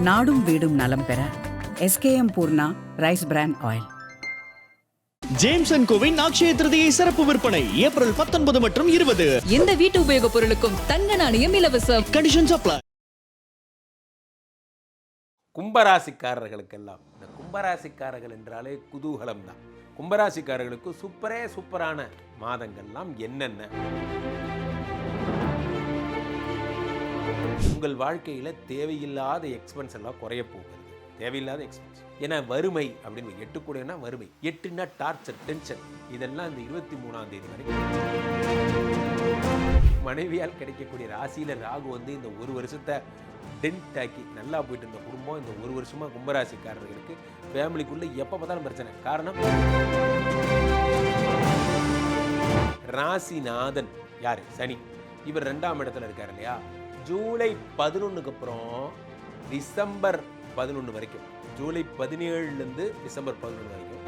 நாடும் வீடும் நலம் பெற SKM Poorna rice brand oil. James and கோவின் அக்ஷய திருதியை சிறப்பு விற்பனை ஏப்ரல் 19 மற்றும் 20. எந்த வீட்டு உபயோக பொருளுக்கும் தங்க நாணயம் இலவசம். Conditions apply. கும்பராசிக்காரர்களுக்கெல்லாம் இந்த கும்பராசிக்காரர்கள் என்றாலே குதூகலம் தான். கும்பராசிக்காரர்களுக்கு சூப்பரான மாதங்கள்லாம் என்னென்ன? உங்கள் வாழ்க்கையில் தேவையில்லாத எக்ஸ்பென்ஸ் எல்லாம் குறைய போகிறது. தேவையில்லாத எக்ஸ்பென்ஸ் ஏன்னா வறுமை அப்படின்னு 8 கூடனா வறுமை, 8னா டார்ச்சர், டென்ஷன். இதெல்லாம் இந்த 23ஆம் தேதி வரைக்கும் மனைவியால் கிடைக்கக்கூடிய ராசியில் ராகு வந்து இந்த ஒரு வருஷத்தை டென்ட் ஆக்கி நல்லா போயிட்டு இருந்த குடும்பம் இந்த ஒரு வருஷமாக கும்பராசிக்காரர்களுக்கு ஃபேமிலிக்குள்ளே எப்போ பார்த்தாலும் பிரச்சனை. காரணம் ராசிநாதன் யார்? சனி. இவர் 2ஆம் இடத்துல இருக்கார் இல்லையா? ஜூலை 11க்கு அப்புறம் டிசம்பர் 11 வரைக்கும், ஜூலை 17லேருந்து டிசம்பர் 11 வரைக்கும்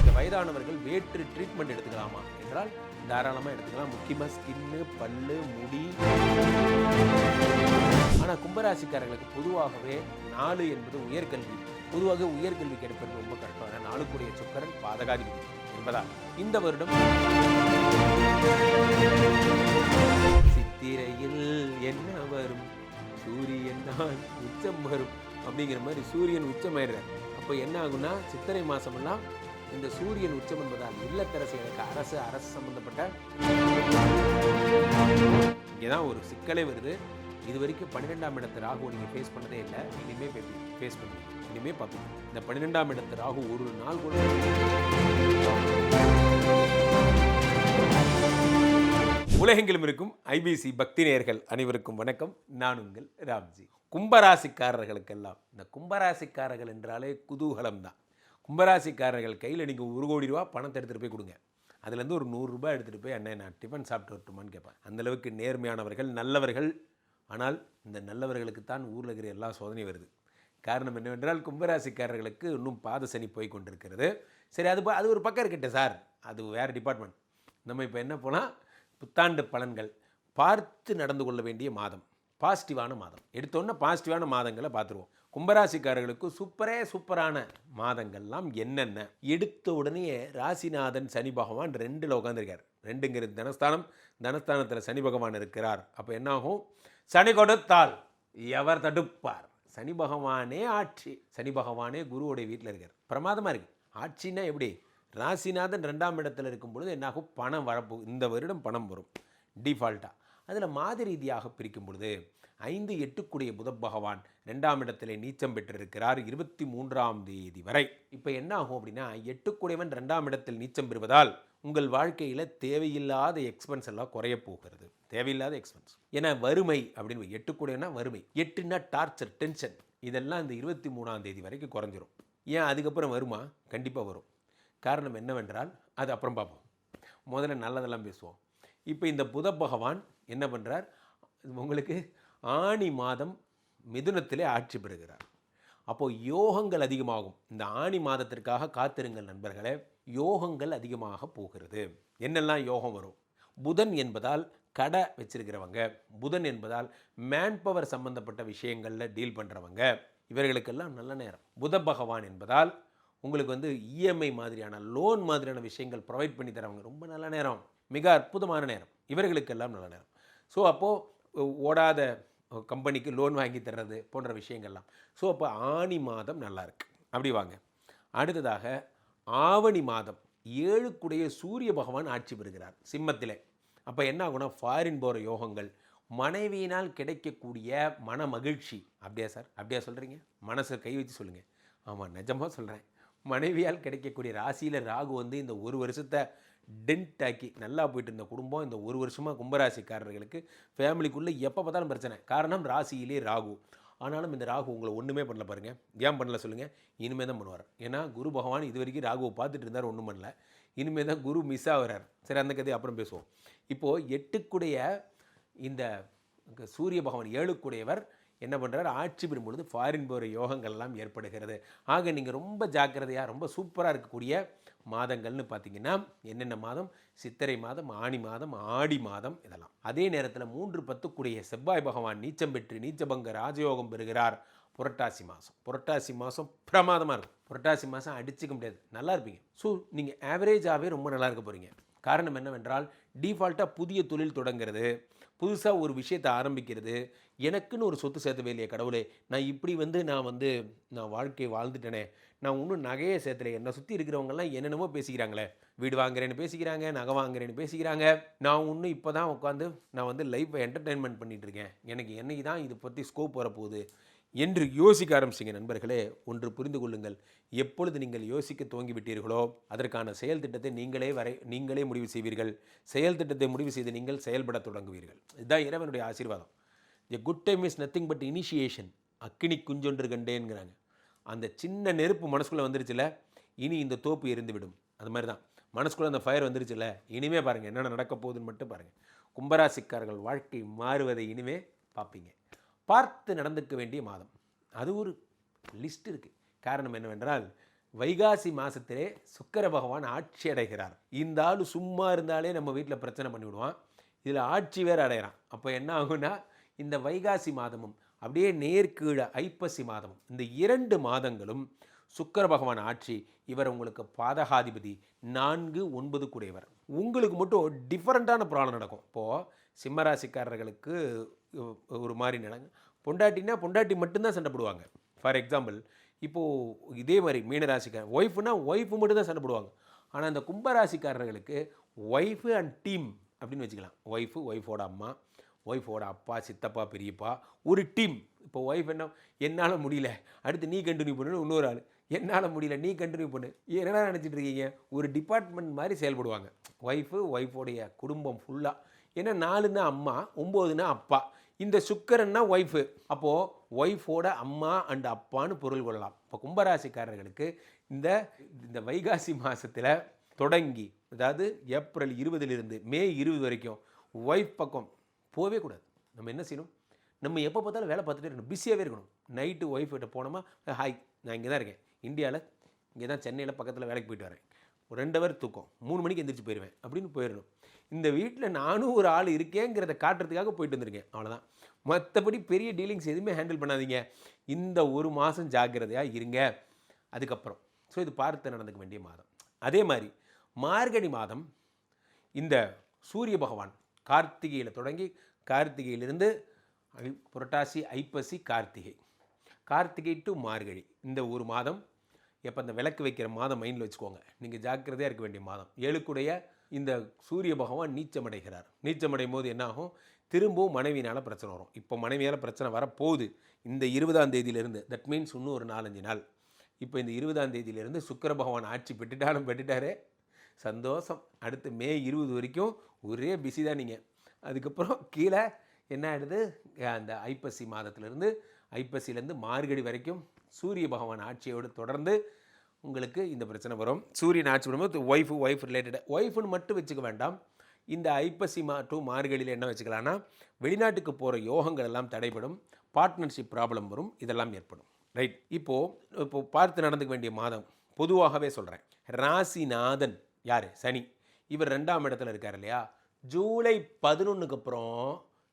இந்த வயதானவர்கள் வேற்று ட்ரீட்மெண்ட் எடுத்துக்கலாமா என்றால் தாராளமாக எடுத்துக்கலாம். முக்கியமாக ஸ்கின்னு, பல்லு, முடி. ஆனால் கும்பராசிக்காரர்களுக்கு பொதுவாகவே 4 என்பது உயர்கல்வி. பொதுவாக உயர்கல்வி கிடைப்பது ரொம்ப கரெக்டான 4 சுக்கிரன் பாதகாதிபதி என்பதால் இந்த வருடம் சித்திரையில் என்ன வரும், சூரியன் தான் உச்சம் வரும் அப்படிங்கிற மாதிரி சூரியன் உச்சமாயிடுறார். அப்போ என்ன ஆகுனா சித்திரை மாதமெல்லாம் இந்த சூரியன் உச்சம் என்பதால் இல்லத்தரசிகளுக்கு அரசு சம்பந்தப்பட்ட இங்கேதான் ஒரு சிக்கலே வருது. இது வரைக்கும் 12ஆம் இடத்து ராகு நீங்கள் ஃபேஸ் பண்ணதே இல்லை. இனிமேல் ஃபேஸ் பண்ணுவீங்க, இனிமேல் பார்ப்பீங்க. இந்த 12ஆம் இடத்து ராகு ஒரு நாள் கூட உலகெங்கிலும் இருக்கும் IBC பக்தி நேயர்கள் அனைவருக்கும் வணக்கம். நான் உங்கள் ராம்ஜி. கும்பராசிக்காரர்களுக்கெல்லாம் இந்த கும்பராசிக்காரர்கள் என்றாலே குதூகலம் தான். கும்பராசிக்காரர்கள் கையில் நீங்கள் 1 கோடி ரூபா பணத்தை எடுத்துகிட்டு போய் கொடுங்க. அதுலேருந்து ஒரு 100 ரூபாய் எடுத்துகிட்டு போய் அண்ணே நான் டிஃபன் சாப்பிட்டு வரட்டுமான்னு கேட்பேன். அந்தளவுக்கு நேர்மையானவர்கள், நல்லவர்கள். ஆனால் இந்த நல்லவர்களுக்கு தான் ஊரில் இருக்கிற எல்லா சோதனையும் வருது. காரணம் என்னவென்றால் கும்பராசிக்காரர்களுக்கு இன்னும் பாத சனி போய் கொண்டிருக்கிறது. சரி, அது ஒரு பக்கம் இருக்கட்டும் சார், அது வேறு டிபார்ட்மெண்ட். நம்ம இப்போ என்ன போனால் புத்தாண்டு பலன்கள் பார்த்து நடந்து கொள்ள வேண்டிய மாதம், பாசிட்டிவான மாதம். எடுத்தோன்னே பாசிட்டிவான மாதங்களை பார்த்துருவோம். கும்பராசிக்காரர்களுக்கு சூப்பரான மாதங்கள்லாம் என்னென்ன? எடுத்த உடனே ராசிநாதன் சனி பகவான் 2ல் உட்காந்துருக்கார். 2ங்கிறது தனஸ்தானம். தனஸ்தானத்தில் சனி பகவான் இருக்கிறார். அப்போ என்னாகும்? சனி கொடுத்தால் எவர் தடுப்பார்? சனி பகவானே ஆட்சி. சனி பகவானே குருவோடைய வீட்டில் இருக்கார். பிரமாதமாக இருக்குது. ஆட்சின்னா எப்படி? ராசிநாதன் 2ஆம் இடத்துல இருக்கும் பொழுது என்னாகும்? பணம் வரப்போ இந்த வருடம் பணம் வரும் டிஃபால்ட்டாக. அதில் மாத ரீதியாக பிரிக்கும் பொழுது 5, 8 புத பகவான் 2ஆம் இடத்துல நீச்சம் பெற்றிருக்கிறார் 23ஆம் தேதி வரை. இப்போ என்ன ஆகும் அப்படின்னா 8 2ஆம் இடத்தில் நீச்சம் பெறுவதால் உங்கள் வாழ்க்கையில் தேவையில்லாத எக்ஸ்பென்ஸ் எல்லாம் குறைய போகிறது. தேவையில்லாத எக்ஸ்பென்ஸ் ஏன்னா வறுமை அப்படின்னு 8 வறுமை, 8னா டார்ச்சர், டென்ஷன். இதெல்லாம் இந்த 23ஆம் தேதி வரைக்கும் குறைஞ்சிரும். ஏன் அதுக்கப்புறம் வருமா? கண்டிப்பாக வரும். காரணம் என்னவென்றால் அது அப்புறம் பார்ப்போம். முதல்ல நல்லதெல்லாம் பேசுவோம். இப்போ இந்த புத பகவான் என்ன பண்ணுறார்? உங்களுக்கு ஆனி மாதம் மிதுனத்திலே ஆட்சி பெறுகிறார். அப்போது யோகங்கள் அதிகமாகும். இந்த ஆனி மாதத்திற்காக காத்திருங்கள் நண்பர்களே. யோகங்கள் அதிகமாக போகிறது. என்னெல்லாம் யோகம் வரும்? புதன் என்பதால் கடை வச்சிருக்கிறவங்க, புதன் என்பதால் மேன் பவர் சம்பந்தப்பட்ட விஷயங்களில் டீல் பண்ணுறவங்க, இவர்களுக்கெல்லாம் நல்ல நேரம். புத பகவான் என்பதால் உங்களுக்கு வந்து EMI மாதிரியான லோன் மாதிரியான விஷயங்கள் ப்ரொவைட் பண்ணி தரவங்க, ரொம்ப நல்ல நேரம், மிக அற்புதமான நேரம். இவர்களுக்கெல்லாம் நல்ல நேரம். ஸோ அப்போது ஓடாத கம்பெனிக்கு லோன் வாங்கி தர்றது போன்ற விஷயங்கள்லாம். ஸோ அப்போ ஆனி மாதம் நல்லாயிருக்கு. அப்படி வாங்க. அடுத்ததாக ஆவணி மாதம் 7 சூரிய பகவான் ஆட்சி பெறுகிறார் சிம்மத்திலே. அப்போ என்ன ஆகுனா ஃபாரின் போகிற யோகங்கள், மனைவியினால் கிடைக்கக்கூடிய மன மகிழ்ச்சி. அப்படியா சார்? அப்படியா சொல்கிறீங்க? மனசை கை வச்சு சொல்லுங்கள். ஆமாம், நிஜமாக சொல்கிறேன். மனைவியால் கிடைக்கக்கூடிய ராசியில் ராகு வந்து இந்த ஒரு வருஷத்தை டென்ட் ஆக்கி நல்லா போயிட்டு இருந்த குடும்பம் இந்த ஒரு வருஷமாக கும்பராசிக்காரர்களுக்கு ஃபேமிலிக்குள்ளே எப்போ பார்த்தாலும் பிரச்சனை. காரணம் ராசியிலே ராகு. ஆனாலும் இந்த ராகு உங்களை ஒன்றுமே பண்ணல. பாருங்கள், ஏன் பண்ணல சொல்லுங்கள்? இனிமேல் தான் பண்ணுவார். ஏன்னா குரு பகவான் இது வரைக்கும் ராகுவை பார்த்துட்டு இருந்தார், ஒன்றும் பண்ணல. இனிமேல் தான் குரு மிஸ் ஆகிறார். சரி, அந்த கதையை அப்புறம் பேசுவோம். இப்போது 8 இந்த சூரிய பகவான் 7 என்ன பண்ணுறாரு, ஆட்சி பெறும் பொழுது ஃபாரின் போகிற யோகங்கள்லாம் ஏற்படுகிறது. ஆக நீங்கள் ரொம்ப ஜாக்கிரதையாக ரொம்ப சூப்பராக இருக்கக்கூடிய மாதங்கள்னு பார்த்தீங்கன்னா என்னென்ன மாதம், சித்திரை மாதம், ஆனி மாதம், ஆடி மாதம், இதெல்லாம். அதே நேரத்தில் 3-10 செவ்வாய் பகவான் நீச்சம் பெற்று நீச்சபங்க ராஜயோகம் பெறுகிறார் புரட்டாசி மாதம். புரட்டாசி மாதம் பிரமாதமாக இருக்கும். புரட்டாசி மாதம் அடிச்சுக்க முடியாது, நல்லா இருப்பீங்க. ஸோ நீங்கள் ஆவரேஜாகவே ரொம்ப நல்லா இருக்க போகிறீங்க. காரணம் என்னவென்றால் டிஃபால்ட்டாக புதிய தொழில் தொடங்கிறது, புதுசாக ஒரு விஷயத்தை ஆரம்பிக்கிறது, எனக்குன்னு ஒரு சொத்து சேர்த்தவே இல்லையே கடவுளே, நான் இப்படி நான் வாழ்க்கையை வாழ்ந்துட்டேனே, நான் இன்னும் நகையே சேர்த்தலை, என்னை சுற்றி இருக்கிறவங்கெல்லாம் என்னென்னமோ பேசிக்கிறாங்களே, வீடு வாங்குறேன்னு பேசிக்கிறாங்க, நகை வாங்குறேன்னு பேசிக்கிறாங்க, நான் இன்னும் இப்போ தான் உட்காந்து நான் லைஃப்பை என்டர்டெயின்மெண்ட் பண்ணிகிட்டு இருக்கேன், எனக்கு என்னைக்கு தான் இதை பற்றி ஸ்கோப் வரப்போகுது என்று யோசிக்க ஆரம்பிச்சிங்க. நண்பர்களே, ஒன்று புரிந்து கொள்ளுங்கள், எப்பொழுது நீங்கள் யோசிக்க துவங்கிவிட்டீர்களோ அதற்கான செயல் திட்டத்தை நீங்களே முடிவு செய்வீர்கள். செயல் திட்டத்தை முடிவு செய்து நீங்கள் செயல்பட தொடங்குவீர்கள். இதுதான் இறைவனுடைய ஆசீர்வாதம். A good time is nothing but initiation. அக்கினி குஞ்சொன்று கண்டேங்கிறாங்க. அந்த சின்ன நெருப்பு மனசுக்குள்ளே வந்துருச்சுல, இனி இந்த தோப்பு எரிந்துவிடும். அது மாதிரி தான் மனசுக்குள்ளே அந்த ஃபயர் வந்துருச்சுல, இனிமே பாருங்கள் என்னென்ன நடக்க போகுதுன்னு மட்டும் பாருங்கள். கும்பராசிக்காரர்கள் வாழ்க்கை மாறுவதை இனிமே பார்ப்பீங்க. பார்த்து நடந்துக்க வேண்டிய மாதம், அது ஒரு லிஸ்ட் இருக்குது. காரணம் என்னவென்றால் வைகாசி மாதத்திலே சுக்கிர பகவான் ஆட்சி அடைகிறார். இந்த ஆள் சும்மா இருந்தாலே நம்ம வீட்டில் பிரச்சனை பண்ணிவிடுவான், இதில் ஆட்சி வேறு அடைகிறான். அப்போ என்ன ஆகுன்னா, இந்த வைகாசி மாதமும் அப்படியே நேர்கீழே ஐப்பசி மாதமும், இந்த 2 மாதங்களும் சுக்கிர பகவான் ஆட்சி. இவர் உங்களுக்கு பாதகாதிபதி, 4-9 கூடையவர். உங்களுக்கு மட்டும் டிஃப்ரெண்ட்டான ப்ராப்ளம் நடக்கும். இப்போது சிம்மராசிக்காரர்களுக்கு ஒரு மாதிரி நடங்க, பொண்டாட்டி மட்டும்தான் சண்டை போடுவாங்க. ஃபார் எக்ஸாம்பிள், இப்போது இதே மாதிரி மீனராசிக்கார ஒய்ஃபு மட்டும்தான் சண்டை போடுவாங்க. ஆனால் இந்த கும்பராசிக்காரர்களுக்கு ஒய்ஃபு அண்ட் டீம் அப்படின்னு வச்சுக்கலாம். ஒய்ஃபோட அம்மா, ஒய்ஃபோட அப்பா, சித்தப்பா, பெரியப்பா, ஒரு டீம். இப்போ ஒய்ஃப் என்னால் முடியல, அடுத்து நீ கண்டினியூ பண்ணு, இன்னொரு ஆள் என்னால் முடியல, நீ கண்டினியூ பண்ணு, என்னடா நினச்சிட்டு இருக்கீங்க, ஒரு டிபார்ட்மெண்ட் மாதிரி செயல்படுவாங்க. ஒய்ஃபோடைய குடும்பம் ஃபுல்லாக. ஏன்னா 4ன்னா அம்மா, 9ன்னா அப்பா, இந்த சுக்கிரன்னா ஒய்ஃபு. அப்போது ஒய்ஃபோட அம்மா அண்ட் அப்பான்னு பொருள் கொள்ளலாம். இப்போ கும்பராசிக்காரர்களுக்கு இந்த வைகாசி மாதத்தில் தொடங்கி, அதாவது ஏப்ரல் 20 மே 20 வரைக்கும் ஒய்ஃப் பக்கம் போகவே கூடாது. நம்ம என்ன செய்யணும், நம்ம எப்போ பார்த்தாலும் வேலை பார்த்துட்டே இருக்கணும், பிஸியாகவே இருக்கணும். நைட்டு ஒய்ஃப் கிட்ட போனோமா, ஹாய் நான் இங்கே தான் இருக்கேன், இந்தியாவில் இங்கே தான், சென்னையில் பக்கத்தில் வேலைக்கு போயிட்டு வரேன், ஒரு 2 ஹவர் தூக்கம், 3 மணிக்கு எந்திரிச்சு போயிடுவேன் அப்படின்னு போயிடணும். இந்த வீட்டில் நானும் ஒரு ஆள் இருக்கேங்கிறத காட்டுறதுக்காக போயிட்டு வந்திருக்கேன், அவ்வளோதான். மற்றபடி பெரிய டீலிங்ஸ் எதுவுமே ஹேண்டில் பண்ணாதீங்க. இந்த ஒரு மாதம் ஜாக்கிரதையாக இருங்க. அதுக்கப்புறம் இது பார்த்து நடந்துக்க வேண்டிய மாதம். அதே மாதிரி மார்கழி மாதம், இந்த சூரிய பகவான் கார்த்திகையில் தொடங்கி, கார்த்திகையிலிருந்து புரட்டாசி, ஐப்பசி, கார்த்திகை டு மார்கழி, இந்த ஒரு மாதம். எப்போ அந்த விளக்கு வைக்கிற மாதம் மைண்டில் வச்சுக்கோங்க. நீங்கள் ஜாக்கிரதையாக இருக்க வேண்டிய மாதம். 7 இந்த சூரிய பகவான் நீச்சமடைகிறார். நீச்சமடையும் போது என்னாகும், திரும்பவும் மனைவினால் பிரச்சனை வரும். இப்போ மனைவியால் பிரச்சனை வரப்போகுது இந்த 20ஆம் தேதியிலேருந்து. தட் மீன்ஸ் இன்னும் ஒரு 4-5 நாள். இப்போ இந்த 20ஆம் தேதியிலேருந்து சுக்கிர பகவான் ஆட்சி பெற்றுட்டாரே, சந்தோஷம். அடுத்து மே 20 வரைக்கும் ஒரே பிஸி தான் நீங்கள். அதுக்கப்புறம் கீழே என்ன ஆகிடுது, அந்த ஐப்பசி மாதத்துலேருந்து, ஐப்பசிலேருந்து மார்கழி வரைக்கும் சூரிய பகவான் ஆட்சியோடு தொடர்ந்து உங்களுக்கு இந்த பிரச்சனை வரும். சூரியன் ஆட்சி பண்ணும்போது ஒய்ஃப் ரிலேட்டடாக, ஒய்ஃபுன்னு மட்டும் வச்சுக்க வேண்டாம். இந்த ஐப்பசி டு மார்கழியில் என்ன வச்சுக்கலான்னா, வெளிநாட்டுக்கு போகிற யோகங்கள் எல்லாம் தடைப்படும், பார்ட்னர்ஷிப் ப்ராப்ளம் வரும், இதெல்லாம் ஏற்படும். ரைட். இப்போது பார்த்து நடந்துக்க வேண்டிய மாதம் பொதுவாகவே சொல்கிறேன். ராசிநாதன் யார், சனி. இவர் 2ஆம் இடத்துல இருக்கார் இல்லையா. ஜூலை 11க்கு அப்புறம்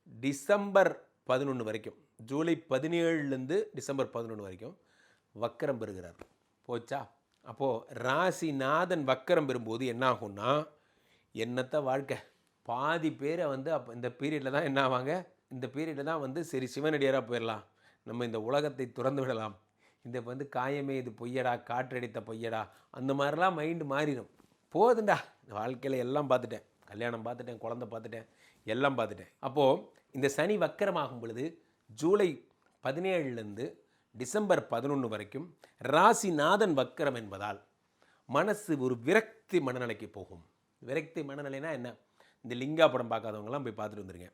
டிசம்பர் 11 வரைக்கும், ஜூலை 17லேருந்து டிசம்பர் 11 வரைக்கும் வக்கரம் பெறுகிறார். போச்சா? அப்போது ராசிநாதன் வக்கரம் பெறும்போது என்ன ஆகும்னா, என்னத்த வாழ்க்கை, பாதி பேரை அப்போ இந்த பீரியடில் தான் என்ன ஆவாங்க, இந்த பீரியடில் தான் சரி சிவனடியாராக போயிடலாம், நம்ம இந்த உலகத்தை துறந்து விடலாம், இந்த காயமே இது பொய்யடா, காற்றடித்த பொய்யடா, அந்த மாதிரிலாம் மைண்டு மாறிடும். போதுண்டா, வாழ்க்கையில் எல்லாம் பார்த்துட்டேன், கல்யாணம் பார்த்துட்டேன், குழந்தை பார்த்துட்டேன், எல்லாம் பார்த்துட்டேன். அப்போது இந்த சனி வக்கரமாகும் பொழுது ஜூலை 17லேருந்து டிசம்பர் 11 வரைக்கும் ராசிநாதன் வக்கரம் என்பதால் மனசு ஒரு விரக்தி மனநிலைக்கு போகும். விரக்தி மனநிலைனா என்ன, இந்த லிங்கா படம் பார்க்காதவங்கலாம் போய் பார்த்துட்டு வந்துருங்க.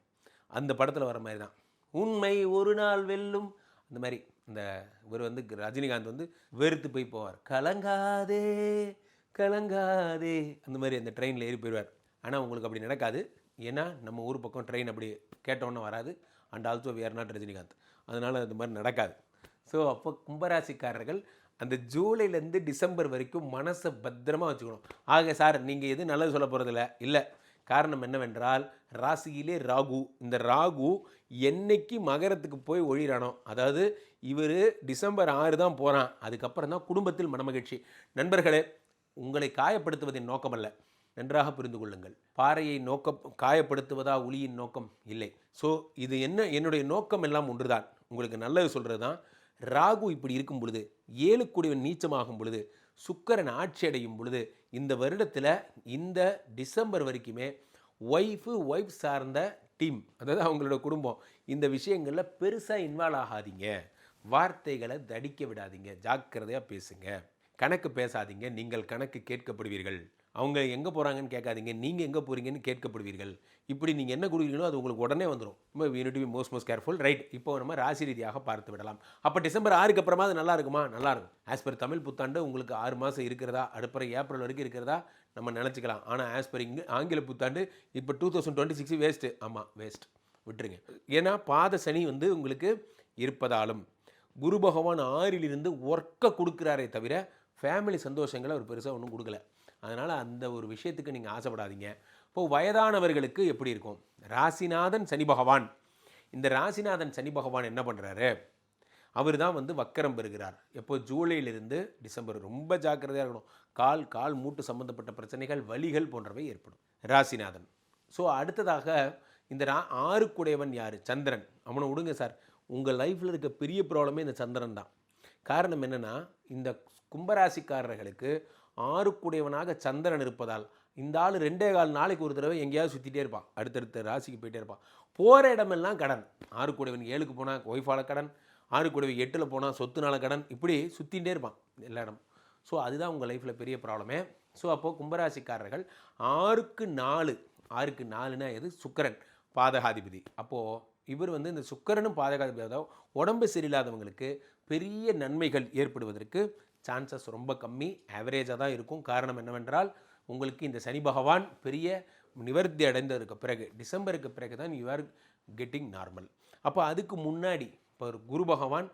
அந்த படத்தில் வர மாதிரி தான், உண்மை ஒரு நாள் வெல்லும், அந்த மாதிரி. இந்த இவர் ரஜினிகாந்த் வெறுத்து போய் போவார், கலங்காதே கலங்காதே, அந்த மாதிரி அந்த ட்ரெயினில் ஏறி போயிடுவார். ஆனால் உங்களுக்கு அப்படி நடக்காது. ஏன்னா நம்ம ஊர் பக்கம் ட்ரெயின் அப்படி கேட்டோன்னே வராது. And also we are not Rajinikanth. அதனால் அது மாதிரி நடக்காது. ஸோ அப்போ கும்பராசிக்காரர்கள் அந்த ஜூலைலேருந்து டிசம்பர் வரைக்கும் மனசை பத்திரமாக வச்சுக்கணும். ஆக சார் நீங்கள் எதுவும் நல்லது சொல்ல போகிறதில்ல, இல்லை. காரணம் என்னவென்றால் ராசியிலே ராகு. இந்த ராகு என்னைக்கு மகரத்துக்கு போய் ஒழிறானோ, அதாவது இவர் டிசம்பர் 6 தான் போகிறான், அதுக்கப்புறம் தான் குடும்பத்தில் மனமகிழ்ச்சி. நண்பர்களே, உங்களை காயப்படுத்துவதின் நோக்கமல்ல, நன்றாக புரிந்து கொள்ளுங்கள். பாறையை காயப்படுத்துவதா உளியின் நோக்கம் இல்லை. ஸோ இது என்னுடைய நோக்கம் எல்லாம் ஒன்றுதான், உங்களுக்கு நல்லது சொல்கிறது தான். ராகு இப்படி இருக்கும் பொழுது, 7 கூடியவன் நீச்சமாகும் பொழுது, சுக்கிரன் ஆட்சி அடையும் பொழுது, இந்த வருடத்தில் இந்த டிசம்பர் வரைக்குமே ஒய்ஃப் சார்ந்த டீம், அதாவது அவங்களோட குடும்பம், இந்த விஷயங்களில் பெருசாக இன்வால்வ் ஆகாதீங்க. வார்த்தைகளை தடிக்க விடாதீங்க, ஜாக்கிரதையாக பேசுங்க. கணக்கு பேசாதீங்க, நீங்கள் கணக்கு கேட்கப்படுவீர்கள். அவங்க எங்கே போகிறாங்கன்னு கேட்காதீங்க, நீங்கள் எங்கே போகிறீங்கன்னு கேட்கப்படுவீர்கள். இப்படி நீங்கள் என்ன கொடுக்குறீங்களோ அது உங்களுக்கு உடனே வந்துடும். நம்ம we need to be most careful, right? இப்போ நம்ம ராசி ரீதியாக பார்த்து விடலாம். அப்போ டிசம்பர் 6க்கு அப்புறமா அது நல்லா இருக்குமா? நல்லாயிருக்கும். ஆஸ் பர் தமிழ் புத்தாண்டு உங்களுக்கு 6 மாதம் இருக்கிறதா, அடுப்புற ஏப்ரல் வரைக்கும் இருக்கிறதா நம்ம நினச்சிக்கலாம். ஆனால் ஆஸ் பர் ஆங்கில புத்தாண்டு இப்போ 2026 வேஸ்ட்டு. ஆமாம், வேஸ்ட், விட்டுருங்க. ஏன்னா பாத சனி உங்களுக்கு இருப்பதாலும் குரு பகவான் 6லிருந்து ஒர்க்கை கொடுக்குறாரே தவிர ஃபேமிலி சந்தோஷங்களை அவர் பெருசாக ஒன்றும் கொடுக்கல. அதனால் அந்த ஒரு விஷயத்துக்கு நீங்கள் ஆசைப்படாதீங்க. இப்போது வயதானவர்களுக்கு எப்படி இருக்கும்? ராசிநாதன் சனி பகவான். இந்த ராசிநாதன் சனி பகவான் என்ன பண்ணுறாரு? அவர் தான் வக்கரம் பெறுகிறார். எப்போ? ஜூலையிலிருந்து டிசம்பர். ரொம்ப ஜாக்கிரதையாக இருக்கணும். கால் மூட்டு சம்பந்தப்பட்ட பிரச்சனைகள், வலிகள் போன்றவை ஏற்படும் ராசிநாதன். ஸோ அடுத்ததாக இந்த 6 கூடையவன் யார்? சந்திரன். அவனை விடுங்க சார், உங்கள் லைஃப்பில் இருக்க பெரிய ப்ராப்ளமே இந்த சந்திரன் தான். காரணம் என்னென்னா, இந்த கும்பராசிக்காரர்களுக்கு 6 கூடையவனாக சந்திரன் இருப்பதால் இந்த ஆள் 2.25 நாளைக்கு ஒரு தடவை எங்கேயாவது சுற்றிட்டே இருப்பான், அடுத்தடுத்த ராசிக்கு போயிட்டே இருப்பான். போகிற இடமெல்லாம் கடன். 6 கூடையவன் 7க்கு போனால் ஒய்ஃபால் கடன், 6 கூடையவன் 8ல் போனால் சொத்துனால கடன், இப்படி சுற்றிகிட்டே இருப்பான் எல்லா இடம். ஸோ அதுதான் உங்கள் லைஃப்பில் பெரிய ப்ராப்ளமே. ஸோ அப்போது கும்பராசிக்காரர்கள் 6க்கு 4னா எது? சுக்கிரன் பாதகாதிபதி. அப்போது இவர் இந்த சுக்கிரனும் பாதகாதிபதி, அதாவது உடம்பு சரியில்லாதவங்களுக்கு பெரிய நன்மைகள் ஏற்படுவதற்கு சான்சஸ் ரொம்ப கம்மி, ஆவரேஜாக தான் இருக்கும். காரணம் என்னவென்றால், உங்களுக்கு இந்த சனி பகவான் பெரிய நிவர்த்தி அடைந்ததுக்கு பிறகு, டிசம்பருக்கு பிறகு தான் யூ ஆர் கெட்டிங் நார்மல். அப்போ அதுக்கு முன்னாடி, இப்போ குரு பகவான்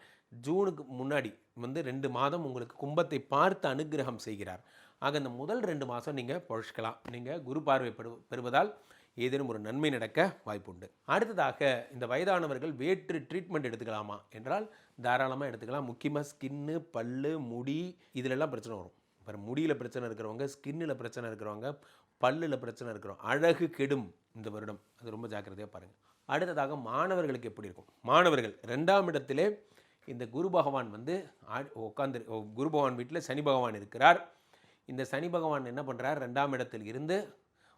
ஜூனுக்கு முன்னாடி 2 மாதம் உங்களுக்கு கும்பத்தை பார்த்து அனுகிரகம் செய்கிறார். ஆக இந்த முதல் 2 மாதம் நீங்கள் பொழைச்சிக்கலாம். நீங்கள் குரு பார்வை பெறுவதால் ஏதேனும் ஒரு நன்மை நடக்க வாய்ப்புண்டு. அடுத்ததாக, இந்த வயதானவர்கள் வேற்று ட்ரீட்மெண்ட் எடுத்துக்கலாமா என்றால் தாராளமாக எடுத்துக்கலாம். முக்கியமாக ஸ்கின்னு, பல்லு, முடி, இதிலெல்லாம் பிரச்சனை வரும். இப்போ முடியில் பிரச்சனை இருக்கிறவங்க, ஸ்கின்னில் பிரச்சனை இருக்கிறவங்க, பல்லில் பிரச்சனை இருக்கிறவங்க, அழகு கெடும் இந்த வருடம். அது ரொம்ப ஜாக்கிரதையாக பாருங்கள். அடுத்ததாக மாணவர்களுக்கு எப்படி இருக்கும்? மாணவர்கள் 2ஆம் இடத்திலே இந்த குரு பகவான் குரு பகவான் வீட்டில் சனி பகவான் இருக்கிறார். இந்த சனி பகவான் என்ன பண்ணுறார்? 2ஆம் இடத்தில் இருந்து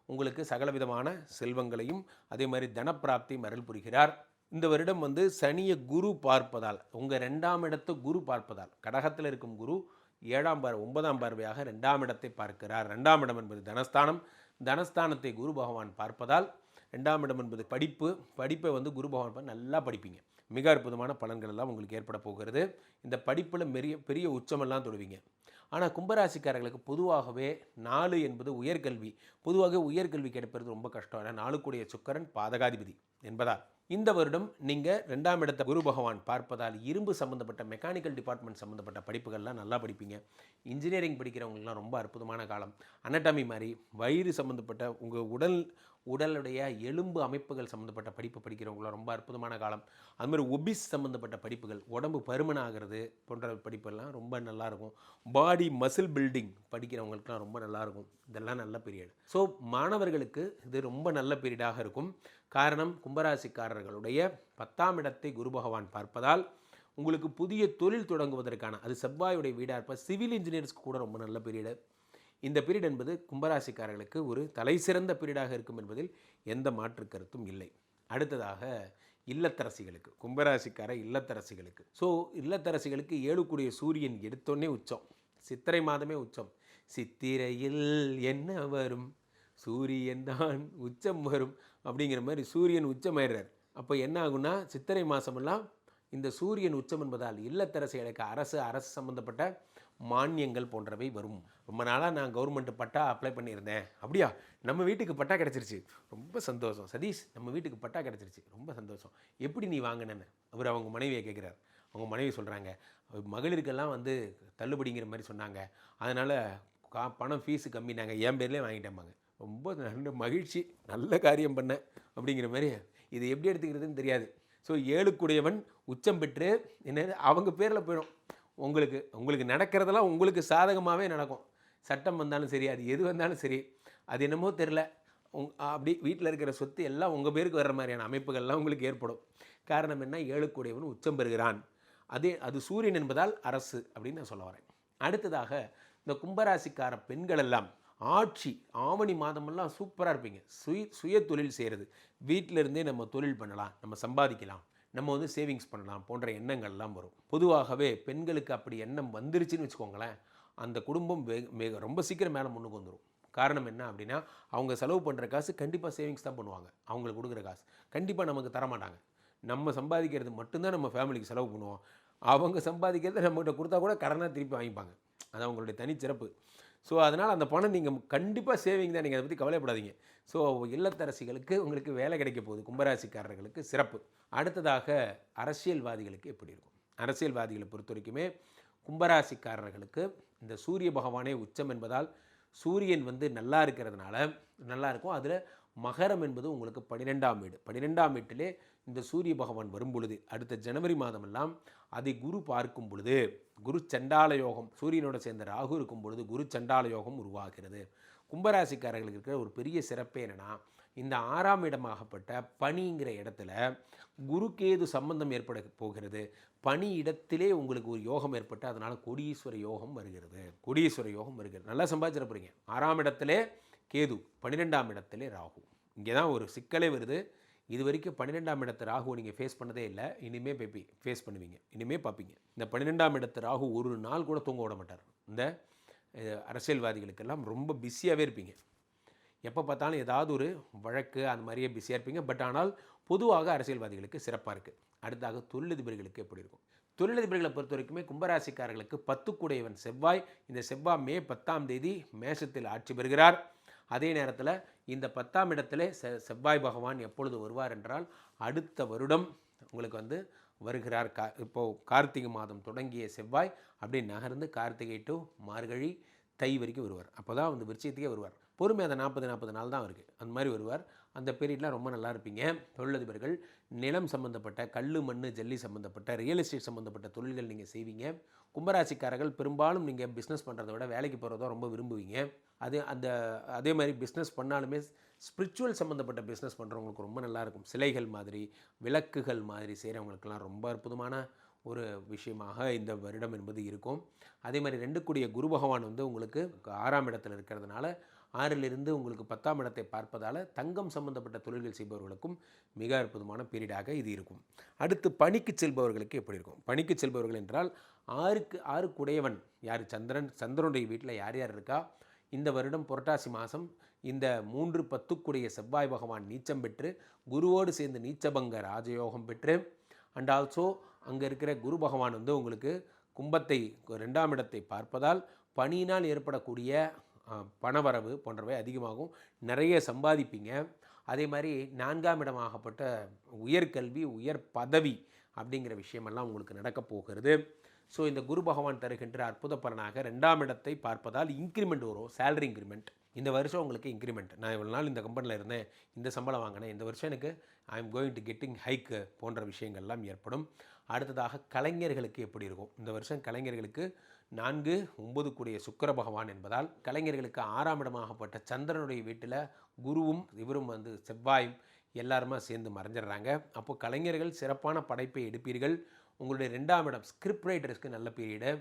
உங்களுக்கு சகலவிதமான செல்வங்களையும் அதே மாதிரி தனப்பிராப்தியும் அருள் புரிகிறார். இந்த வருடம் சனியை குரு பார்ப்பதால், உங்கள் 2ஆம் இடத்தை குரு பார்ப்பதால், கடகத்தில் இருக்கும் குரு 9ஆம் பார்வையாக 2ஆம் இடத்தை பார்க்கிறார். 2ஆம் இடம் என்பது தனஸ்தானம். தனஸ்தானத்தை குரு பகவான் பார்ப்பதால் 2ஆம் இடம் என்பது படிப்பை குரு பகவான் நல்லா படிப்பீங்க. மிக அற்புதமான பலன்கள் எல்லாம் உங்களுக்கு ஏற்பட போகிறது. இந்த படிப்பில் பெரிய உச்சமெல்லாம் தொடுவீங்க. ஆனால் கும்பராசிக்காரர்களுக்கு பொதுவாகவே 4 என்பது உயர்கல்வி. பொதுவாக உயர்கல்வி கிடைப்பது ரொம்ப கஷ்டம். ஏன்னா 4 கூடிய சுக்கிரன் பாதகாதிபதி என்பதால் இந்த வருடம் நீங்கள் 2ஆம் இடத்தை குரு பகவான் பார்ப்பதால் இரும்பு சம்மந்தப்பட்ட, மெக்கானிக்கல் டிபார்ட்மெண்ட் சம்மந்தப்பட்ட படிப்புகள்லாம் நல்லா படிப்பீங்க. இன்ஜினியரிங் படிக்கிறவங்களுக்குலாம் ரொம்ப அற்புதமான காலம். அனட்டாமி மாதிரி வயிறு சம்மந்தப்பட்ட உங்கள் உடலுடைய எலும்பு அமைப்புகள் சம்மந்தப்பட்ட படிப்பு படிக்கிறவங்களாம் ரொம்ப அற்புதமான காலம். அதுமாதிரி ஒபிஸ் சம்மந்தப்பட்ட படிப்புகள், உடம்பு பருமனாகிறது போன்ற படிப்பெல்லாம் ரொம்ப நல்லாயிருக்கும். பாடி மசில் பில்டிங் படிக்கிறவங்களுக்குலாம் ரொம்ப நல்லாயிருக்கும். இதெல்லாம் நல்ல பீரியட். ஸோ மாணவர்களுக்கு இது ரொம்ப நல்ல பீரியடாக இருக்கும். காரணம், கும்பராசிக்காரர்களுடைய 10ஆம் இடத்தை குரு பகவான் பார்ப்பதால் உங்களுக்கு புதிய தொழில் தொடங்குவதற்கான, அது செவ்வாயுடைய வீடாக இருப்ப சிவில் இன்ஜினியர்ஸ்க்கு கூட ரொம்ப நல்ல பீரியடு. இந்த பீரியட் என்பது கும்பராசிக்காரர்களுக்கு ஒரு தலை சிறந்த பீரியடாக இருக்கும் என்பதில் எந்த மாற்று கருத்தும் இல்லை. அடுத்ததாக இல்லத்தரசிகளுக்கு, கும்பராசிக்கார இல்லத்தரசிகளுக்கு. ஸோ இல்லத்தரசிகளுக்கு 7 கூடிய சூரியன் எடுத்தோன்னே உச்சம். சித்திரை மாதமே உச்சம். சித்திரையில் என்ன வரும், சூரியன் தான் உச்சம் வரும் அப்படிங்கிற மாதிரி சூரியன் உச்சமாயிடுறார். அப்போ என்ன ஆகுன்னா, சித்திரை மாதமெல்லாம் இந்த சூரியன் உச்சம் என்பதால் இல்லத்தரசிகளுக்கு அரசு சம்பந்தப்பட்ட மானியங்கள் போன்றவை வரும். ரொம்ப நாளாக நான் கவர்மெண்ட் பட்டா அப்ளை பண்ணியிருந்தேன். அப்படியா, நம்ம வீட்டுக்கு பட்டா கிடச்சிருச்சு, ரொம்ப சந்தோஷம் சதீஷ், நம்ம வீட்டுக்கு பட்டா கிடச்சிருச்சு, ரொம்ப சந்தோஷம், எப்படி நீ வாங்கினேன்னு அவர் அவங்க மனைவியை கேட்குறாரு. அவங்க மனைவி சொல்கிறாங்க, மகளிருக்கெல்லாம் வந்து தள்ளுபடிங்கிற மாதிரி சொன்னாங்க, அதனால் பணம் ஃபீஸு கம்மினாங்க, என் பேர்லேயே வாங்கிட்டேம்பாங்க. ரொம்ப நல்ல மகிழ்ச்சி, நல்ல காரியம் பண்ணேன் அப்படிங்கிற மாதிரி. இது எப்படி எடுத்துக்கிறதுன்னு தெரியாது. ஸோ 7க்குடையவன் உச்சம் பெற்று என்னது அவங்க பேரில் போயிடும். உங்களுக்கு நடக்கிறதெல்லாம் உங்களுக்கு சாதகமாகவே நடக்கும். சட்டம் வந்தாலும் சரி, அது எது வந்தாலும் சரி, அது என்னமோ தெரில, அப்படி வீட்டில் இருக்கிற சொத்து எல்லாம் உங்கள் பேருக்கு வர்ற மாதிரியான அமைப்புகள்லாம் உங்களுக்கு ஏற்படும். காரணம் என்ன, 7க்குடையவன் உச்சம் பெறுகிறான். அது சூரியன் என்பதால் அரசு அப்படின்னு நான் சொல்ல வரேன். அடுத்ததாக இந்த கும்பராசிக்கார பெண்கள் எல்லாம் ஆவணி மாதமெல்லாம் சூப்பராக இருப்பீங்க. சுய தொழில் செய்கிறது, வீட்டிலிருந்தே நம்ம தொழில் பண்ணலாம், நம்ம சம்பாதிக்கலாம், நம்ம வந்து சேவிங்ஸ் பண்ணலாம் போன்ற எண்ணங்கள்லாம் வரும். பொதுவாகவே பெண்களுக்கு அப்படி எண்ணம் வந்துருச்சுன்னு வச்சுக்கோங்களேன், அந்த குடும்பம் ரொம்ப சீக்கிரம் மேலே முன்னுக்கு வந்துடும். காரணம் என்ன அப்படின்னா, அவங்க செலவு பண்ணுற காசு கண்டிப்பாக சேவிங்ஸ் தான் பண்ணுவாங்க. அவங்களுக்கு கொடுக்குற காசு கண்டிப்பாக நமக்கு தரமாட்டாங்க. நம்ம சம்பாதிக்கிறது மட்டும்தான் நம்ம ஃபேமிலிக்கு செலவு பண்ணுவோம். அவங்க சம்பாதிக்கிறத நம்மகிட்ட கொடுத்தா கூட கடனாக திருப்பி வாங்கிப்பாங்க. அது அவங்களுடைய தனிச்சிறப்பு. ஸோ அதனால் அந்த பணம் நீங்கள் கண்டிப்பாக சேவிங் தான், நீங்கள் அதை பற்றி கவலைப்படாதீங்க. ஸோ இல்லத்தரசிகளுக்கு உங்களுக்கு வேலை கிடைக்க போகுது, கும்பராசிக்காரர்களுக்கு சிறப்பு. அடுத்ததாக அரசியல்வாதிகளுக்கு எப்படி இருக்கும்? அரசியல்வாதிகளை பொறுத்த வரைக்குமே கும்பராசிக்காரர்களுக்கு இந்த சூரிய பகவானே உச்சம் என்பதால் சூரியன் வந்து நல்லா இருக்கிறதுனால நல்லா இருக்கும். அதில் மகரம் என்பது உங்களுக்கு 12ஆம் வீடு. 12ஆம் வீட்டிலே இந்த சூரிய பகவான் வரும் பொழுது, அடுத்த ஜனவரி மாதமெல்லாம் அதை குரு பார்க்கும் பொழுது, குரு சண்டால யோகம், சூரியனோட சேர்ந்த ராகு இருக்கும் பொழுது குரு சண்டால யோகம் உருவாகிறது. கும்பராசிக்காரர்களுக்கு இருக்கிற ஒரு பெரிய சிறப்பே என்னென்னா, இந்த 6ஆம் இடமாகப்பட்ட பனிங்கிற இடத்துல குரு கேது சம்பந்தம் ஏற்பட போகிறது. பனி இடத்திலே உங்களுக்கு ஒரு யோகம் ஏற்பட்டு அதனால் கோடீஸ்வர யோகம் வருகிறது. கோடீஸ்வர யோகம் வருகிறது, நல்லா சம்பாதிச்சிட போகிறீங்க. 6ஆம் இடத்திலே கேது, 12ஆம் இடத்திலே ராகு. இங்கே தான் ஒரு சிக்கலே வருது. இது வரைக்கும் 12ஆம் இடத்து ராகுவை நீங்கள் ஃபேஸ் பண்ணதே இல்லை, இனிமேல் ஃபேஸ் பண்ணுவீங்க, இனிமேல் பார்ப்பீங்க. இந்த 12ஆம் இடத்து ராகு ஒரு நாள் கூட தூங்க விட மாட்டார். இந்த அரசியல்வாதிகளுக்கெல்லாம் ரொம்ப பிஸியாகவே இருப்பீங்க. எப்போ பார்த்தாலும் ஏதாவது ஒரு வழக்கு அந்த மாதிரியே பிஸியாக இருப்பீங்க. பட் ஆனால் பொதுவாக அரசியல்வாதிகளுக்கு சிறப்பாக இருக்குது. அடுத்தாக தொழிலதிபர்களுக்கு எப்படி இருக்கும்? தொழிலதிபர்களை பொறுத்த வரைக்குமே கும்பராசிக்காரர்களுக்கு 10க்குடையவன் செவ்வாய். இந்த செவ்வாய் மே 10ஆம் தேதி மேஷத்தில் ஆட்சி பெறுகிறார். அதே நேரத்தில் இந்த 10ஆம் இடத்துல செவ்வாய் பகவான் எப்பொழுது வருவார் என்றால் அடுத்த வருடம் உங்களுக்கு வந்து வருகிறார். இப்போது கார்த்திகை மாதம் தொடங்கிய செவ்வாய் அப்படியே நகர்ந்து கார்த்திகை டு மார்கழி தை வரைக்கும் வருவார். அப்போ தான் வந்து விருச்சிகத்துக்கே வருவார். பொறுமை அந்த 40 நாள் தான் இருக்குது, அந்த மாதிரி வருவார். அந்த பீரியட்லாம் ரொம்ப நல்லா இருப்பீங்க. தொழிலதிபர்கள் நிலம் சம்மந்தப்பட்ட கல் மண் ஜல்லி சம்மந்தப்பட்ட ரியல் எஸ்டேட் சம்மந்தப்பட்ட தொழில்கள் நீங்கள் செய்வீங்க. கும்பராசிக்காரர்கள் பெரும்பாலும் நீங்கள் பிஸ்னஸ் பண்ணுறத விட வேலைக்கு போகிறதோ ரொம்ப விரும்புவீங்க. அதே மாதிரி பிஸ்னஸ் பண்ணாலுமே ஸ்பிரிச்சுவல் சம்மந்தப்பட்ட பிஸ்னஸ் பண்ணுறவங்களுக்கு ரொம்ப நல்லாயிருக்கும். சிலைகள் மாதிரி விளக்குகள் மாதிரி செய்கிறவங்களுக்கெல்லாம் ரொம்ப அற்புதமான ஒரு விஷயமாக இந்த வருடம் என்பது இருக்கும். அதே மாதிரி 2க்குடைய குரு பகவான் வந்து உங்களுக்கு 6ஆம் இடத்துல இருக்கிறதுனால 6லிருந்து உங்களுக்கு 10ஆம் இடத்தை பார்ப்பதால் தங்கம் சம்பந்தப்பட்ட தொழில்கள் செய்பவர்களுக்கும் மிக அற்புதமான பீரியடாக இது இருக்கும். அடுத்து பணிக்கு செல்பவர்களுக்கு எப்படி இருக்கும்? பணிக்கு செல்பவர்கள் என்றால் 6க்குடையவன் யார்? சந்திரனுடைய வீட்டில் யார் யார் இருக்கா? இந்த வருடம் புரட்டாசி மாதம் இந்த 3-10க்குடைய செவ்வாய் பகவான் நீச்சம் பெற்று குருவோடு சேர்ந்து நீச்சபங்க ராஜயோகம் பெற்று அண்ட் ஆல்சோ அங்கே இருக்கிற குரு பகவான் வந்து உங்களுக்கு கும்பத்தை 2ஆம் இடத்தை பார்ப்பதால் பணியினால் ஏற்படக்கூடிய பணவரவு போன்றவை அதிகமாகும், நிறைய சம்பாதிப்பீங்க. அதே மாதிரி 4ஆம் இடமாகப்பட்ட உயர்கல்வி உயர் பதவி அப்படிங்கிற விஷயமெல்லாம் உங்களுக்கு நடக்க போகிறது. ஸோ இந்த குரு பகவான் தருகின்ற அற்புத பலனாக 2ஆம் இடத்தை பார்ப்பதால் இன்க்ரிமெண்ட் வரும், சேலரி இன்க்ரிமெண்ட். இந்த வருஷம் உங்களுக்கு இன்க்ரிமெண்ட், நான் இவ்வளோ நாள் இந்த கம்பெனியில் இருந்தேன், இந்த சம்பளம் வாங்கினேன், இந்த வருஷம் எனக்கு I am going to getting hike போன்ற விஷயங்கள்லாம் ஏற்படும். அடுத்ததாக கலைஞர்களுக்கு எப்படி இருக்கும்? இந்த வருஷம் கலைஞர்களுக்கு 4-9க்குடைய சுக்கிர பகவான் என்பதால் கலைஞர்களுக்கு 6ஆம் இடமாகப்பட்ட சந்திரனுடைய வீட்டில் குருவும் இவரும் வந்து செவ்வாயும் எல்லாருமா சேர்ந்து மறைஞ்சிடுறாங்க. அப்போது கலைஞர்கள் சிறப்பான படைப்பை எடுப்பீர்கள். உங்களுடைய 2ஆம் இடம் ஸ்கிரிப்ட் ரைட்டர்ஸ்க்கு நல்ல பீரியடு,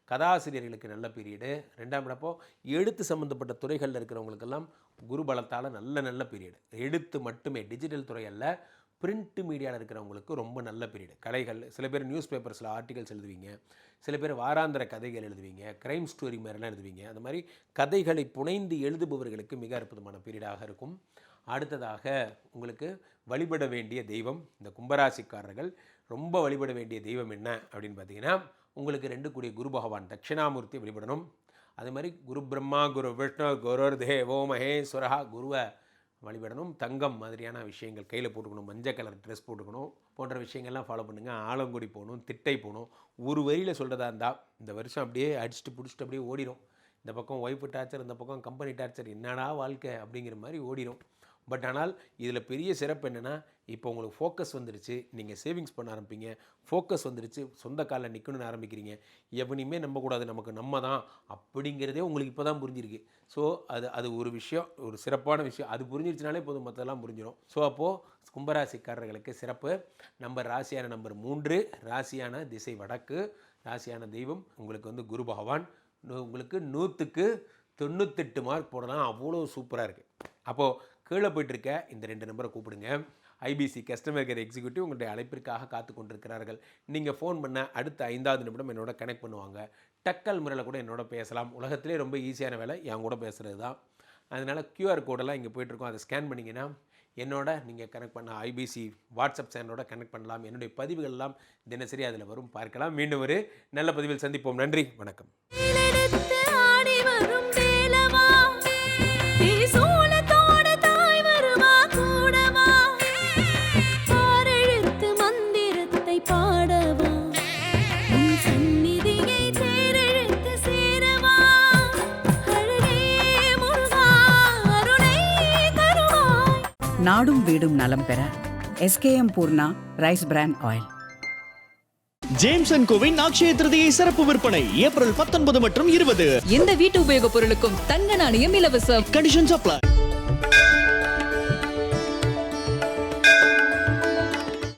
கதாசிரியர்களுக்கு நல்ல பீரியடு. 2ஆம் இடப்போ எழுத்து சம்மந்தப்பட்ட துறைகளில் இருக்கிறவங்களுக்கெல்லாம் குரு பலத்தால் நல்ல பீரியடு. எழுத்து மட்டுமே, டிஜிட்டல் துறை அல்ல, பிரிண்ட் மீடியாவில் இருக்கிறவங்களுக்கு ரொம்ப நல்ல பீரியடு. கலைகள், சில பேர் நியூஸ் பேப்பர்ஸில் ஆர்டிகல்ஸ் எழுதுவீங்க, சில பேர் வாராந்திர கதைகள் எழுதுவீங்க, க்ரைம் ஸ்டோரி மாதிரிலாம் எழுதுவீங்க. அந்த மாதிரி கதைகளை புனைந்து எழுதுபவர்களுக்கு மிக அற்புதமான பீரியடாக இருக்கும். அடுத்ததாக உங்களுக்கு வழிபட வேண்டிய தெய்வம், இந்த கும்பராசிக்காரர்கள் ரொம்ப வழிபட வேண்டிய தெய்வம் என்ன அப்படின்னு பார்த்தீங்கன்னா, உங்களுக்கு 2 கூடிய குரு பகவான் தட்சிணாமூர்த்தி வழிபடணும். அது மாதிரி குரு பிரம்மா, குரு விஷ்ணு, குருர் தேவோ மகேஸ்வரா, குருவை வழிபடணும். தங்கம் மாதிரியான விஷயங்கள் கையில் போட்டுக்கணும், மஞ்சள் கலர் ட்ரெஸ் போட்டுக்கணும் போன்ற விஷயங்கள்லாம் ஃபாலோ பண்ணுங்கள். ஆலங்குடி போகணும், திட்டை போகணும். ஒரு வரியில் சொல்கிறதா இருந்தால் இந்த வருஷம் அப்படியே அடிச்சுட்டு பிடிச்சிட்டு அப்படியே ஓடிடும். இந்த பக்கம் ஒய்ஃபு டார்ச்சர், இந்த பக்கம் கம்பெனி டார்ச்சர், என்னடா வாழ்க்கை அப்படிங்கிற மாதிரி ஓடிடும். பட் ஆனால் இதில் பெரிய சிறப்பு என்னென்னா, இப்போ உங்களுக்கு ஃபோக்கஸ் வந்துருச்சு, நீங்கள் சேவிங்ஸ் பண்ண ஆரம்பிப்பீங்க, ஃபோக்கஸ் வந்துருச்சு, சொந்த காலில் நிற்கணும்னு ஆரம்பிக்கிறீங்க. எவனையுமே நம்பக்கூடாது, நமக்கு நம்ம தான் அப்படிங்கிறதே உங்களுக்கு இப்போ தான் புரிஞ்சிருக்கு. ஸோ அது ஒரு விஷயம், ஒரு சிறப்பான விஷயம். அது புரிஞ்சிருச்சுனாலே போதும், மற்றதெல்லாம் புரிஞ்சிடும். ஸோ அப்போது கும்பராசிக்காரர்களுக்கு சிறப்பு. நம்பர் ராசியான நம்பர் 3, ராசியான திசை வடக்கு, ராசியான தெய்வம் உங்களுக்கு வந்து குரு பகவான். உங்களுக்கு 100க்கு 98 மார்க் போடலாம், அவ்வளோ சூப்பராக இருக்குது. அப்போது கீழே போய்ட்டுருக்க இந்த 2 நம்பரை கூப்பிடுங்க. ஐபிசி கஸ்டமர் கேர் எக்ஸிக்யூட்டிவ் உங்களுடைய அழைப்பிற்காக காத்து கொண்டிருக்கிறார்கள். நீங்கள் ஃபோன் பண்ண அடுத்த 5வது நிமிடம் என்னோட கனெக்ட் பண்ணுவாங்க. டக்கல் முறையில் கூட என்னோட பேசலாம். உலகத்திலே ரொம்ப ஈஸியான வேலை என் கூட பேசுகிறது தான். அதனால் QR கோடெல்லாம் இங்கே போய்ட்டுருக்கோம், அதை ஸ்கேன் பண்ணிங்கன்னா என்னோட நீங்கள் கனெக்ட் பண்ண ஐபிசி வாட்ஸ்அப் சேனலோட கனெக்ட் பண்ணலாம். என்னுடைய பதிவுகள் எல்லாம் தினசரி அதில் வரும், பார்க்கலாம். மீண்டும் ஒரு நல்ல பதிவில் சந்திப்போம். நன்றி, வணக்கம். நாடும் வீடும் நலம் பெற SKM Poorna rice brand oil. ஜேம்சன் கோவின் அக்ஷய திருதியை சிறப்பு விற்பனை ஏப்ரல் 19 மற்றும் 20. எந்த வீட்டு உபயோகப் பொருளுக்கும் தங்க நாணயம் இலவசம். Conditions apply.